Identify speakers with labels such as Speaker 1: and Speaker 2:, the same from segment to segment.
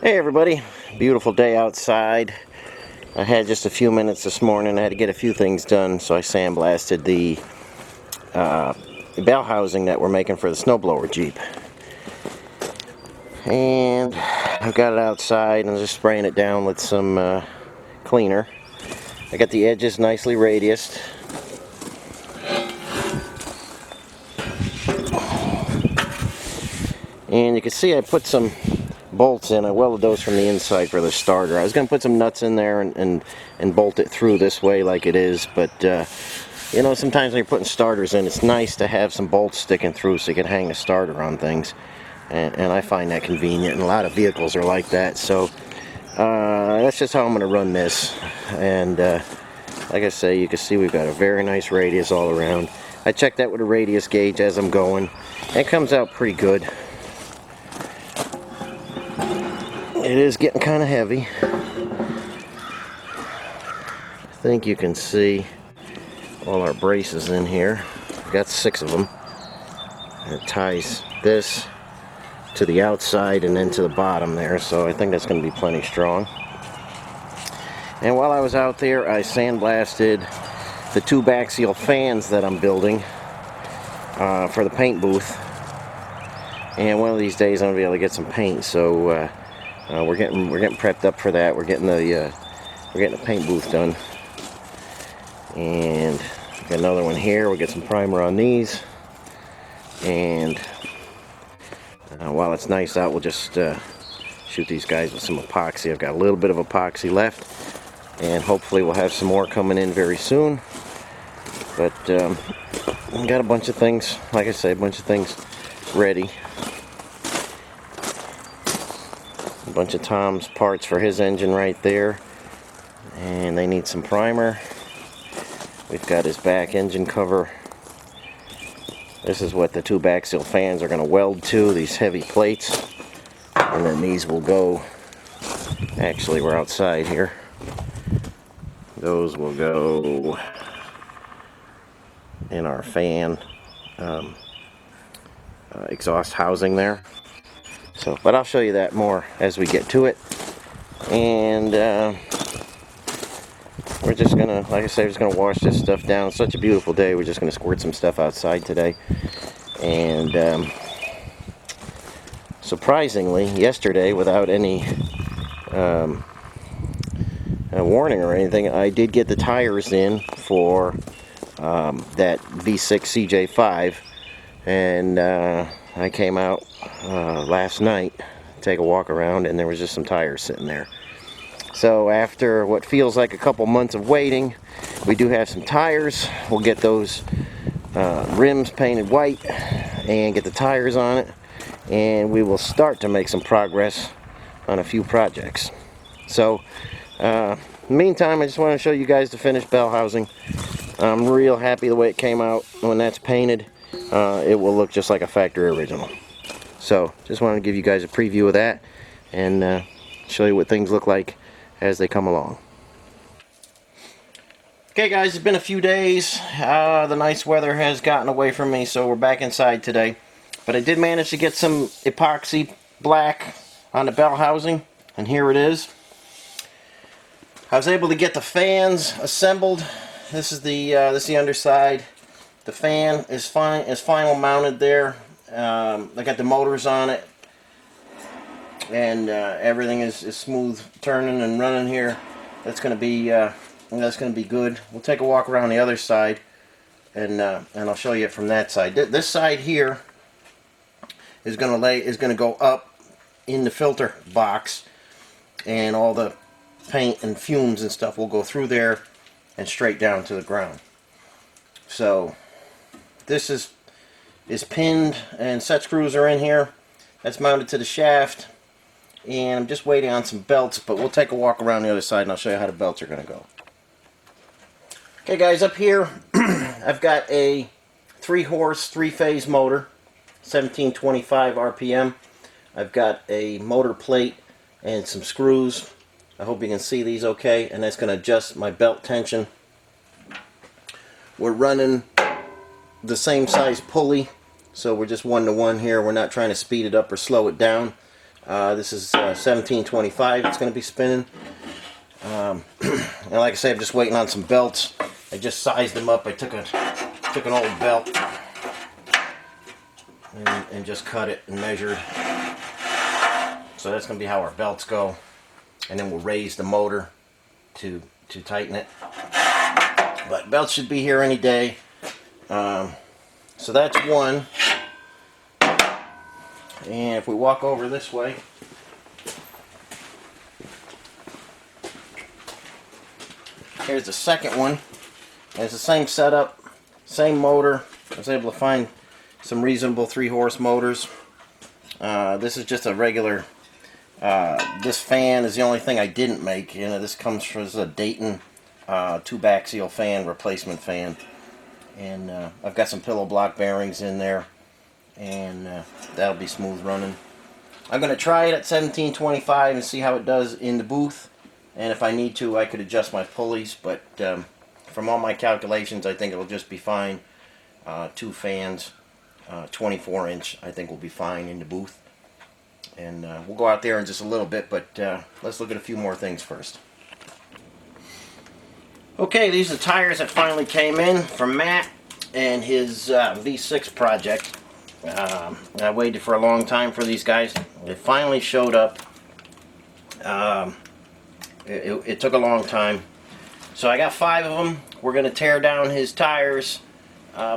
Speaker 1: Hey everybody, beautiful day outside. I had just a few minutes this morning. I had to get a few things done, so I sandblasted the bell housing that we're making for the snowblower Jeep. And I've got it outside and I'm just spraying it down with some cleaner. I got the edges nicely radiused. And you can see I put some bolts in. I welded those from the inside for the starter. I was going to put some nuts in there and bolt it through this way like it is, but you know, sometimes when you're putting starters in, it's nice to have some bolts sticking through so you can hang a starter on things, and I find that convenient, and a lot of vehicles are like that. So that's just how I'm going to run this. And like I say, you can see we've got a very nice radius all around. I checked that with a radius gauge as I'm going. It comes out pretty good. It is getting kind of heavy. I think you can see all our braces in here. We've got 6 of them. It ties this to the outside and then to the bottom there, so I think that's going to be plenty strong. And while I was out there, I sandblasted the 2 baxial fans that I'm building for the paint booth. And one of these days I'm going to be able to get some paint, so we're getting prepped up for that. We're getting the paint booth done, and got another one here. We'll get some primer on these, and while it's nice out, we'll just shoot these guys with some epoxy. I've got a little bit of epoxy left, and hopefully we'll have some more coming in very soon. But I've got a bunch of things, like I say, a bunch of things ready. A bunch of Tom's parts for his engine right there, and they need some primer. We've got his back engine cover. This is what the 2 baxial fans are going to weld to, these heavy plates, and then these will go, actually we're outside here, those will go in our fan exhaust housing there. So, but I'll show you that more as we get to it. And we're just gonna, like I say, we're just gonna wash this stuff down. It's such a beautiful day. We're just gonna squirt some stuff outside today. And surprisingly, yesterday, without any warning or anything, I did get the tires in for that V6 CJ5, and I came out last night to take a walk around, and there was just some tires sitting there. So after what feels like a couple months of waiting, we do have some tires. We'll get those rims painted white and get the tires on it, and we will start to make some progress on a few projects. So in the meantime, I just want to show you guys the finished bell housing. I'm real happy the way it came out. When that's painted, it will look just like a factory original. So just wanted to give you guys a preview of that, and show you what things look like as they come along. Okay guys, it's been a few days. The nice weather has gotten away from me, so we're back inside today. But I did manage to get some epoxy black on the bell housing, and here it is. I was able to get the fans assembled. This is the underside. The fan is final mounted there. I got the motors on it, and everything is smooth turning and running here. That's going to be good. We'll take a walk around the other side, and I'll show you it from that side. This side here is going to go up in the filter box, and all the paint and fumes and stuff will go through there and straight down to the ground. So this is pinned, and set screws are in here. That's mounted to the shaft, and I'm just waiting on some belts, but we'll take a walk around the other side and I'll show you how the belts are going to go. Okay guys, up here I've got a 3-horse 3-phase motor, 1725 RPM. I've got a motor plate and some screws. I hope you can see these okay, and that's going to adjust my belt tension. We're running the same size pulley, so we're just 1-to-1 here. We're not trying to speed it up or slow it down. This is 1725 it's going to be spinning. And like I say, I'm just waiting on some belts. I just sized them up. I took an old belt and just cut it and measured. So that's going to be how our belts go. And then we'll raise the motor to tighten it. But belts should be here any day. So that's one. And if we walk over this way, here's the second one. It's the same setup, same motor. I was able to find some reasonable 3-horse motors. This is just a regular, this fan is the only thing I didn't make. You know, this comes from a Dayton tube axial fan, replacement fan. And I've got some pillow block bearings in there. And that'll be smooth running. I'm going to try it at 1725 and see how it does in the booth. And if I need to, I could adjust my pulleys. But from all my calculations, I think it'll just be fine. 2 fans, 24-inch, I think will be fine in the booth. And we'll go out there in just a little bit, but let's look at a few more things first. Okay, these are the tires that finally came in from Matt and his V6 project. I waited for a long time for these guys. They finally showed up. It took a long time. So I got 5 of them. We're going to tear down his tires,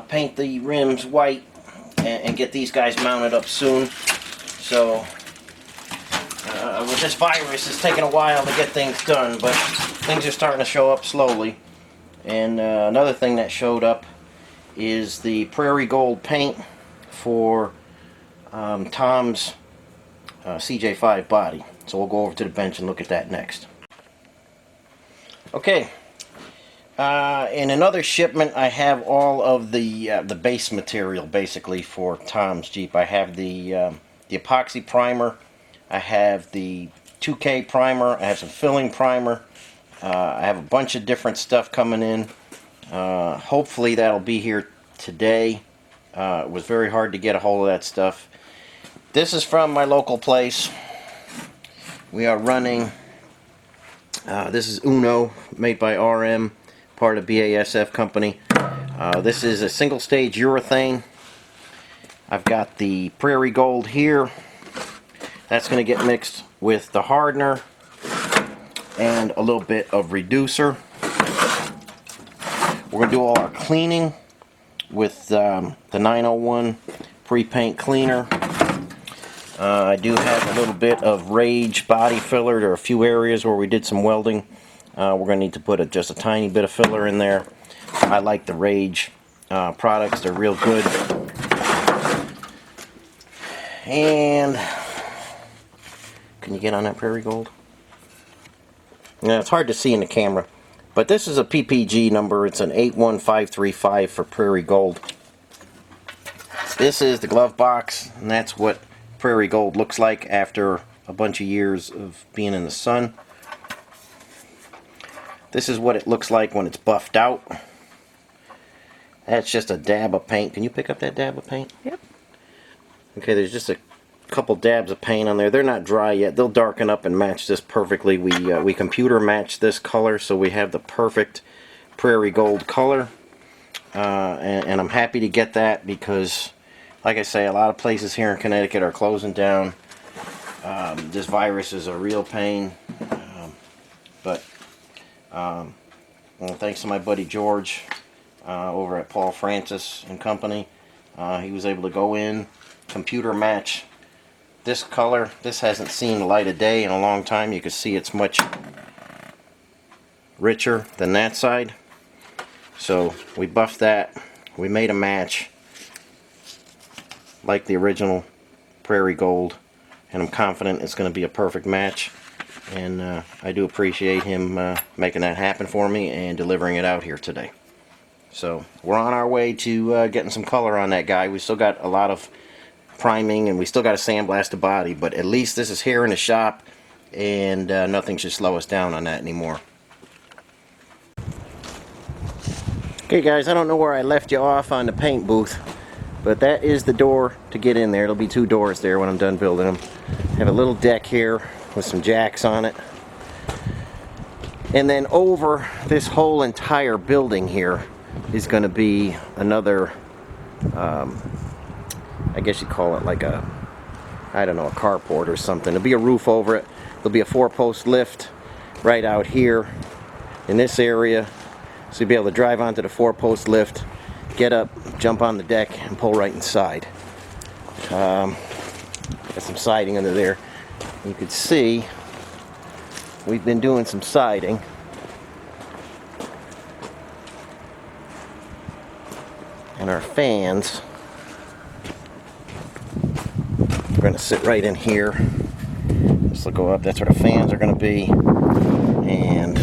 Speaker 1: paint the rims white, and get these guys mounted up soon. So with this virus, it's taking a while to get things done, but things are starting to show up slowly. And another thing that showed up is the Prairie Gold paint for Tom's CJ5 body. So we'll go over to the bench and look at that next. Okay, in another shipment I have all of the base material basically for Tom's Jeep. I have the epoxy primer, I have the 2K primer, I have some filling primer, I have a bunch of different stuff coming in. Hopefully that'll be here today. It was very hard to get a hold of that stuff. This is from my local place. We are running, this is Uno, made by RM, part of BASF company. This is a single stage urethane. I've got the Prairie Gold here. That's going to get mixed with the hardener and a little bit of reducer. We're going to do all our cleaning with the 901 pre-paint cleaner. I do have a little bit of Rage body filler. There are a few areas where we did some welding. We're going to need to put just a tiny bit of filler in there. I like the Rage products. They're real good. And can you get on that Prairie Gold? Yeah, it's hard to see in the camera. But this is a PPG number. It's an 81535 for Prairie Gold. This is the glove box, and that's what Prairie Gold looks like after a bunch of years of being in the sun. This is what it looks like when it's buffed out. That's just a dab of paint. Can you pick up that dab of paint?
Speaker 2: Yep.
Speaker 1: Okay, there's just a couple dabs of paint on there. They're not dry yet. They'll darken up and match this perfectly. We computer match this color, so we have the perfect Prairie Gold color. And I'm happy to get that because, like I say, a lot of places here in Connecticut are closing down. This virus is a real pain. Well, thanks to my buddy George over at Paul Francis and Company, he was able to go in, computer match this color. This hasn't seen the light of day in a long time. You can see it's much richer than that side. So we buffed that. We made a match like the original Prairie Gold, and I'm confident it's going to be a perfect match. And I do appreciate him making that happen for me and delivering it out here today. So we're on our way to getting some color on that guy. We still got a lot of priming and we still got to sandblast the body, but at least this is here in the shop and nothing should slow us down on that anymore. Okay guys, I don't know where I left you off on the paint booth, But that is the door to get in there. There'll be 2 doors there when I'm done building them. Have a little deck here with some jacks on it. And then over this whole entire building here is going to be another, I guess you'd call it like a, I don't know, a carport or something. There'll be a roof over it. There'll be a 4-post lift right out here in this area. So you'll be able to drive onto the 4-post lift, get up, jump on the deck, and pull right inside. Got some siding under there. You can see we've been doing some siding. And our fans are going to sit right in here. This will go up. That's where the fans are going to be. And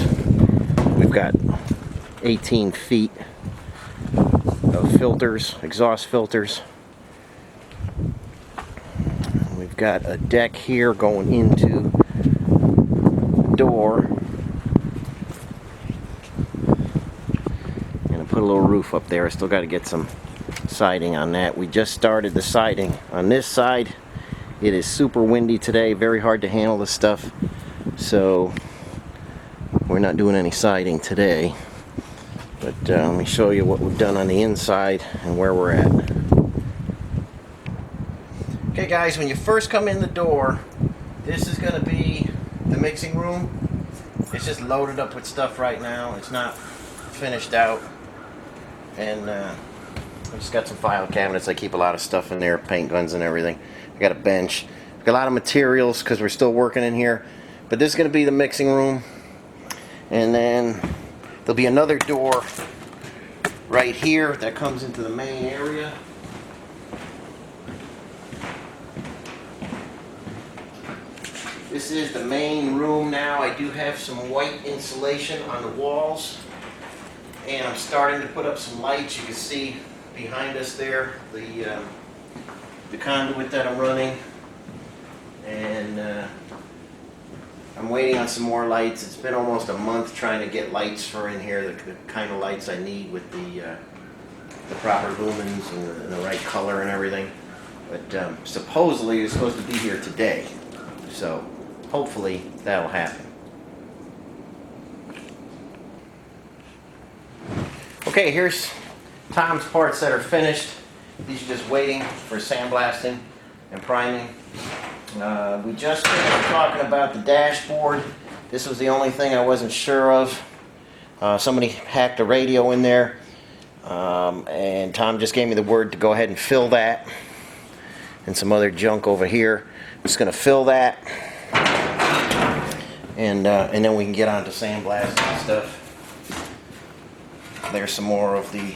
Speaker 1: we've got 18 feet of filters, exhaust filters. We've got a deck here going into the door. And I put a little roof up there. I still got to get some siding on that. We just started the siding on this side. It is super windy today, very hard to handle this stuff. So we're not doing any siding today. But let me show you what we've done on the inside and where we're at. Okay guys, when you first come in the door, this is going to be the mixing room. It's just loaded up with stuff right now. It's not finished out. And I just got some file cabinets. I keep a lot of stuff in there, paint guns and everything. I got a bench. Got a lot of materials because we're still working in here. But this is going to be the mixing room. And then there'll be another door right here that comes into the main area. This is the main room now. I do have some white insulation on the walls. And I'm starting to put up some lights. You can see behind us there the conduit that I'm running. And I'm waiting on some more lights. It's been almost a month trying to get lights for in here, the kind of lights I need with the proper lumens and the right color and everything. But supposedly it's supposed to be here today. So hopefully that'll happen. Okay, here's Tom's parts that are finished. These are just waiting for sandblasting and priming. We just finished talking about the dashboard. This was the only thing I wasn't sure of. Somebody hacked a radio in there, and Tom just gave me the word to go ahead and fill that, and some other junk over here. I'm just going to fill that, and then we can get on to sandblasting and stuff. There's some more of the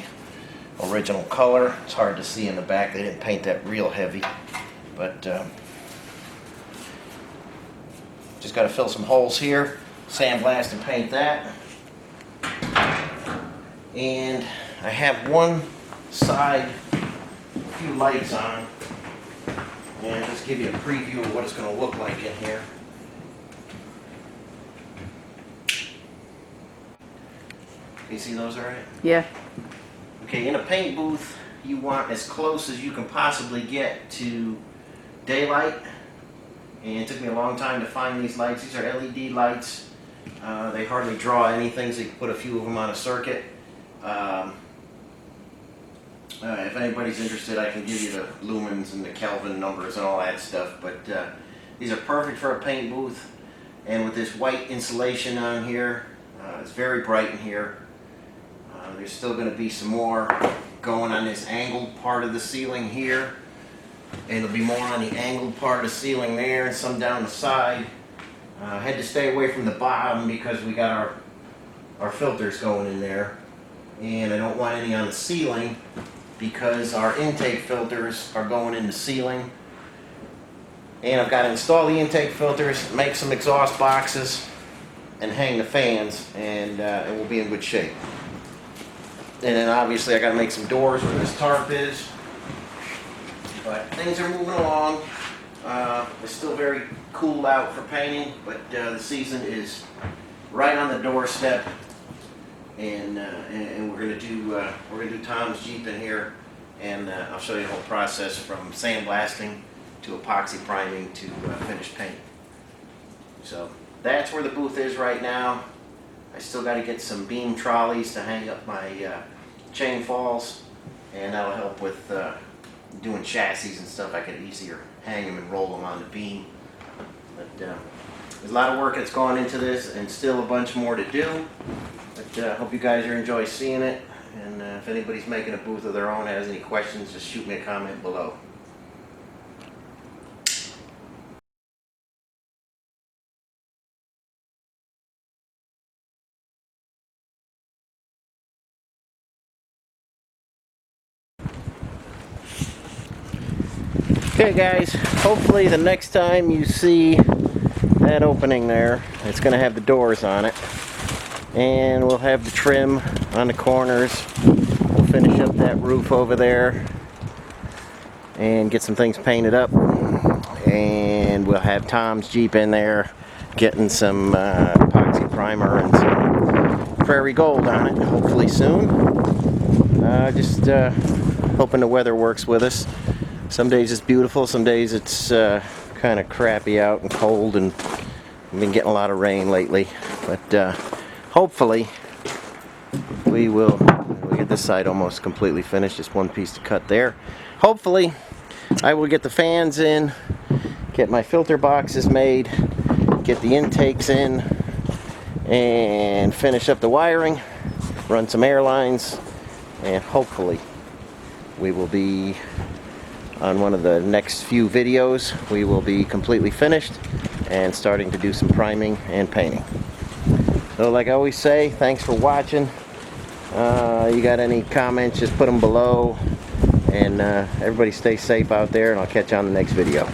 Speaker 1: original color. It's hard to see in the back. They didn't paint that real heavy, but just got to fill some holes here, sandblast and paint that. And I have one side, a few lights on, and I'll just give you a preview of what it's going to look like in here. Can you see those all right?
Speaker 2: Yeah.
Speaker 1: Okay, in a paint booth, you want as close as you can possibly get to daylight. And it took me a long time to find these lights. These are LED lights. They hardly draw anything, so you can put a few of them on a circuit. If anybody's interested, I can give you the lumens and the Kelvin numbers and all that stuff. But these are perfect for a paint booth. And with this white insulation on here, it's very bright in here. There's still going to be some more going on this angled part of the ceiling here. And there'll be more on the angled part of the ceiling there, and some down the side. I had to stay away from the bottom because we got our filters going in there. And I don't want any on the ceiling because our intake filters are going in the ceiling. And I've got to install the intake filters, make some exhaust boxes, and hang the fans, and it will be in good shape. And then obviously I got to make some doors where this tarp is. But things are moving along. It's still very cool out for painting, but the season is right on the doorstep. And we're gonna do Tom's Jeep in here and I'll show you the whole process from sandblasting to epoxy priming to finished paint. So that's where the booth is right now. I still got to get some beam trolleys to hang up my chain falls, and that'll help with doing chassis and stuff. I can easier hang them and roll them on the beam. But there's a lot of work that's gone into this, and still a bunch more to do. But I hope you guys are enjoying seeing it. And if anybody's making a booth of their own, has any questions, just shoot me a comment below. Okay guys, hopefully the next time you see that opening there, it's going to have the doors on it. And we'll have the trim on the corners. We'll finish up that roof over there and get some things painted up. And we'll have Tom's Jeep in there getting some epoxy primer and some Prairie Gold on it, hopefully soon. Just hoping the weather works with us. Some days it's beautiful, some days it's kind of crappy out and cold, and we've been getting a lot of rain lately. But hopefully we get this side almost completely finished, just one piece to cut there. Hopefully I will get the fans in, get my filter boxes made, get the intakes in, and finish up the wiring, run some air lines, and hopefully we will be on one of the next few videos. We will be completely finished and starting to do some priming and painting. So like I always say, thanks for watching. You got any comments, just put them below, and everybody stay safe out there, and I'll catch you on the next video.